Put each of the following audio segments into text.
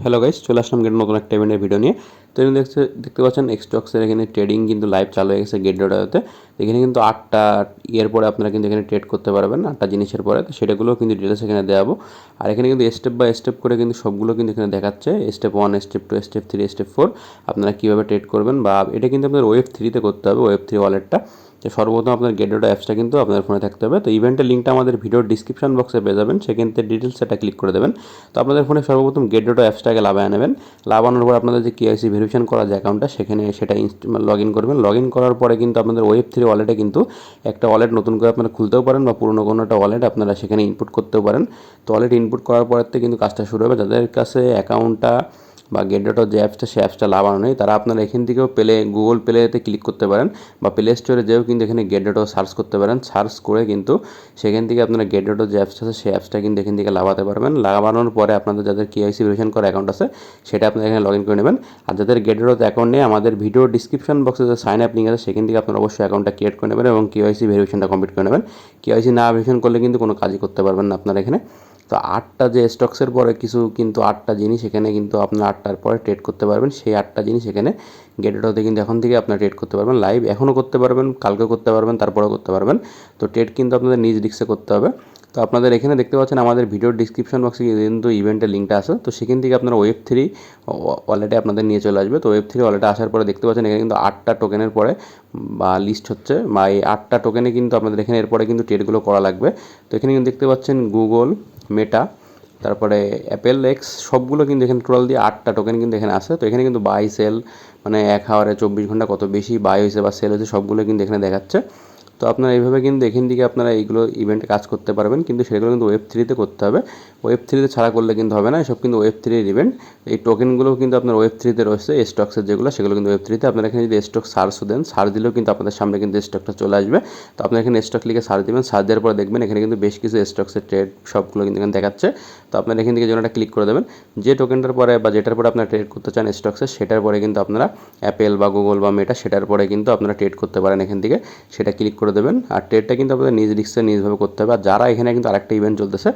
Hello guys, চলে আসলাম gate নতুন একটা ইভেন্টের ভিডিও নিয়ে। তো এখানে দেখতে পাচ্ছেন এক্সটক্সের এখানে ট্রেডিং কিন্তু লাইভ চালু হয়ে গেছে গেট ডটাতে। এখানে কিন্তু 8টা ইয়ের পরে আপনারা কিন্তু এখানে ট্রেড করতে পারবেন, 8টা জিনিসের পরে। তো সেটাগুলো কিন্তু ডিটেলস এখানে দেওয়াবো। আর এখানে কিন্তু স্টেপ বাই স্টেপ করে কিন্তু সবগুলো কিন্তু এখানে দেখাচ্ছে, স্টেপ 1, স্টেপ 2, স্টেপ 3, স্টেপ 4 আপনারা কীভাবে ট্রেড করবেন। বা এটা কিন্তু আপনাদের ওয়েব 3-তে করতে হবে, ওয়েব 3 ওয়ালেটটা। তো সর্বপ্রথম আপনার গেট ডটা অ্যাপসটা কিন্তু আপনার ফোনে থাকতে হবে। তো ইভেন্টের লিঙ্কটা আমাদের ভিডিওর ডিসক্রিপশন বক্সে পেয়ে যাবেন, সেখান থেকে ডিটেলস এটা ক্লিক করে দেবেন। তো আপনাদের ফোনে সর্বপ্রথম গেট ডটা অ্যাপসটাকে লাগায় নেবেন। লাগানোর পর আপনাদের যে কেওয়াইসি ভেরিফিকেশন করা যে অ্যাকাউন্টটা, সেখানে সেটা লগ ইন করবেন। লগ ইন করার পরে কিন্তু আপনাদের ওয়েব 3 ওয়ালেটে কিন্তু একটা ওয়ালেট নতুন করে আপনারা খুলতেও পারেন, বা পুরনো কোনো একটা ওয়ালেট আপনারা সেখানে ইনপুট করতেও পারেন। তো ওয়ালেট ইনপুট করার পর থেকে কিন্তু কাজটা শুরু হবে। যাদের কাছে অ্যাকাউন্টটা বা গেট ডট যে অ্যাপসটা, সেই অ্যাপসটা লাগানো নেই, তারা আপনারা এখান থেকেও গুগল প্লেতে ক্লিক করতে পারেন, বা প্লে স্টোরে যেও কিন্তু এখানে গেট ডট সার্চ করতে পারেন। সার্চ করে কিন্তু সেখান থেকে আপনারা গেট ডট যে অ্যাপসটা আছে, সেই অ্যাপসটা কিন্তু এখান থেকে লাগাতে পারবেন। লাগানোর পরে আপনাদের যাদের কেওয়াইসি ভেরিফিকেশন করা অ্যাকাউন্ট আছে, সেটা আপনারা এখানে লগ ইন করে নেবেন। আর যাদের গেট ডট অ্যাকাউন্ট নেই, আমাদের ভিডিও ডিসক্রিপশন বক্সে যে সাইন আপ লিঙ্ক আছে, সেখান থেকে আপনারা অবশ্যই অ্যাকাউন্টটা ক্রিয়েট করে নেবেন এবং কেওয়াইসি ভেরিফিকেশনটা কমপ্লিট করে নেবেন। কেওয়াইসি না ভেরিফিকেশন করলে কিন্তু কোনো কাজই করতে পারবেন না আপনারা এখানে। তো 8টা যে স্টকসের পরে কিছু কিন্তু 8টা জিনিস এখানে কিন্তু আপনার 8টার পরে ট্রেড করতে পারবেন। সেই 8টা জিনিস এখানে গেটওতে কিন্তু এখন থেকে আপনারা ট্রেড করতে পারবেন। লাইভ এখনও করতে পারবেন, কালকেও করতে পারবেন, তারপরেও করতে পারবেন। তো ট্রেড কিন্তু আপনাদের নিজ রিস্কে করতে হবে। তো আপনাদের এখানে দেখতে পাচ্ছেন আমাদের ভিডিওর ডিসক্রিপশন বক্সে কিন্তু ইভেন্টের লিঙ্কটা আছে। তো সেখান থেকে আপনারা ওয়েব 3 ওয়ালেটে আপনাদের নিয়ে চলে আসবে। তো ওয়েব 3 ওয়ালেটে আসার পরে দেখতে পাচ্ছেন এখানে কিন্তু 8টা টোকেনের পরে বা লিস্ট হচ্ছে, বা এই 8টা টোকেনে কিন্তু আপনাদের এখানে এরপরে কিন্তু ট্রেডগুলো করা লাগবে। তো এখানে কিন্তু দেখতে পাচ্ছেন গুগল, মেটা, তারপরে অ্যাপেল এক্স, সবগুলো কিন্তু এখানে টোটাল দিয়ে 8টা টোকেন কিন্তু এখানে আছে। তো এখানে কিন্তু বাই সেল, মানে 1 আওয়ারে 24 ঘন্টা কত বেশি বাই হয়েছে বা সেল হয়েছে, সবগুলো কিন্তু এখানে দেখাচ্ছে। তো আপনারা এইভাবে কিন্তু এখান থেকে আপনারা এইগুলো ইভেন্টে কাজ করতে পারবেন, কিন্তু সেগুলো কিন্তু ওয়েব 3-তে করতে হবে। ওয়েব 3-তে ছাড়া করলে কিন্তু হবে না, এসব কিন্তু ওয়েব 3-এর ইভেন্ট। এই টোকেনগুলো কিন্তু আপনার ওয়েব 3-তে রয়েছে, স্টকসের যেগুলো, সেগুলো কিন্তু ওয়েব 3-তে। আপনারা এখানে যদি স্টক সার্চ দেন, সার্চ দিলেও কিন্তু আপনাদের সামনে কিন্তু স্টকটা চলে আসবে। তো আপনারা এখানে স্টক লিখে সার্চ দেবেন, সার্চ দেওয়ার পরে দেখবেন এখানে কিন্তু বেশ কিছু স্টকসের ট্রেড সবগুলো কিন্তু এখানে দেখাচ্ছে। তো আপনারা এখান থেকে যেটা ক্লিক করে দেবেন, যে টোকেনটার পরে বা যেটার পরে আপনারা ট্রেড করতে চান স্টকসে, সেটার পরে কিন্তু আপনারা অ্যাপেল বা গুগল বা মেটা, সেটার পরে কিন্তু আপনারা ট্রেড করতে পারেন। এখান থেকে সেটা ক্লিক করে দেবেন। আর ট্রেডটা কিন্তু আপনাদের নিজ রিস্কে নিজভাবে করতে হবে। আর যারা এখানে কিন্তু আরেকটা ইভেন্ট চলতেছে,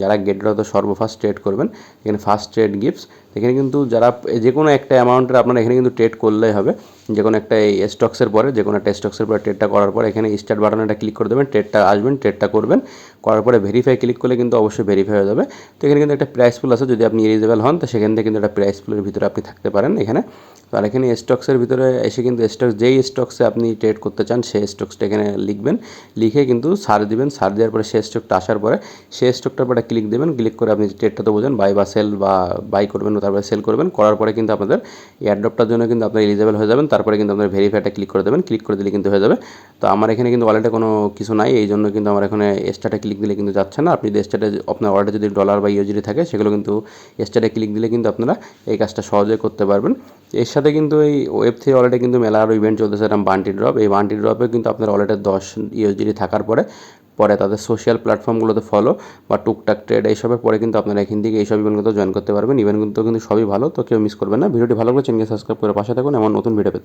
যারা গেট ডটে সর্বফার্স্ট ট্রেড করবেন, এখানে ফার্স্ট ট্রেড গিফটস, এখানে কিন্তু যারা যে কোনো একটা অ্যামাউন্টের আপনারা এখানে কিন্তু ট্রেড করলেই হবে। যে কোনো একটা এই স্টকসের পরে, যে কোনো একটা স্টকসের পরে ট্রেডটা করার পর এখানে স্টার্ট বাটনটা ক্লিক করে দেবেন, ট্রেডটা আসবেন, ট্রেডটা করবেন। করার পরে ভেরিফাই ক্লিক করলে কিন্তু অবশ্যই ভেরিফাই হয়ে যাবে। তো এখানে কিন্তু একটা প্রাইস পুল আছে, যদি আপনি এলিজিবল হন, তো সেখান থেকে কিন্তু একটা প্রাইস পুলের ভিতরে আপনি থাকতে পারেন এখানে। তো আর এখানে স্টকসের ভিতরে এসে কিন্তু যেই স্টকসে আপনি ট্রেড করতে চান, সেই স্টকসটা এখানে লিখবেন, লিখে কিন্তু সার্চ দিবেন। সার্চ দেওয়ার পরে সেই স্টকটা আসার পরে সেই স্টকটার পরে ক্লিক দেবেন। ক্লিক করে আপনি ট্রেডটা তো বোঝেন, বাই বা সেল, বা বাই করবেন তারপরে সেল করবেন। করার পরে কিন্তু আপনাদের এয়ারড্রপটার জন্য কিন্তু আপনার এলিজিবল হয়ে যাবেন। তারপরে কিন্তু আপনার ভেরিফাইটা ক্লিক করে দেবেন, ক্লিক করে দিলে কিন্তু হয়ে যাবে। তো আমার এখানে কিন্তু ওয়ালেটে কোনো কিছু নাই, এই জন্য কিন্তু আমার এখানে স্টার্টে ক্লিক দিলে কিন্তু যাচ্ছে না। আপনি যদি স্টার্টে আপনার ওয়ালেটে যদি ডলার বা ইউএসডি থাকে, সেগুলো কিন্তু স্টার্টে ক্লিক দিলে কিন্তু আপনারা এই কাজটা সহজে করতে পারবেন। এর সাথে কিন্তু এই ওয়েব 3 ওয়ালেটে কিন্তু মেলা আরও ইভেন্ট চলতেছে, এরকম বান্টি ড্রপ। এই বান্টি ড্রপে কিন্তু আপনার ওয়ালেটে 10 ইউএসডি থাকার পরে তাদের সোশ্যাল প্ল্যাটফর্মগুলোতে ফলো বা টুকটাক ট্রেড এইসবের পরে কিন্তু আপনারা এখান থেকে এইসব ইভেন্টগুলো জয়েন করতে পারবেন। ইভেন্টগুলো কিন্তু সবই ভালো, তো কেউ মিস করবেন না। ভিডিওটি ভালো করে চ্যানেলকে সাবস্ক্রাইব করে পাশে থাকুন এমন নতুন ভিডিও পেতে।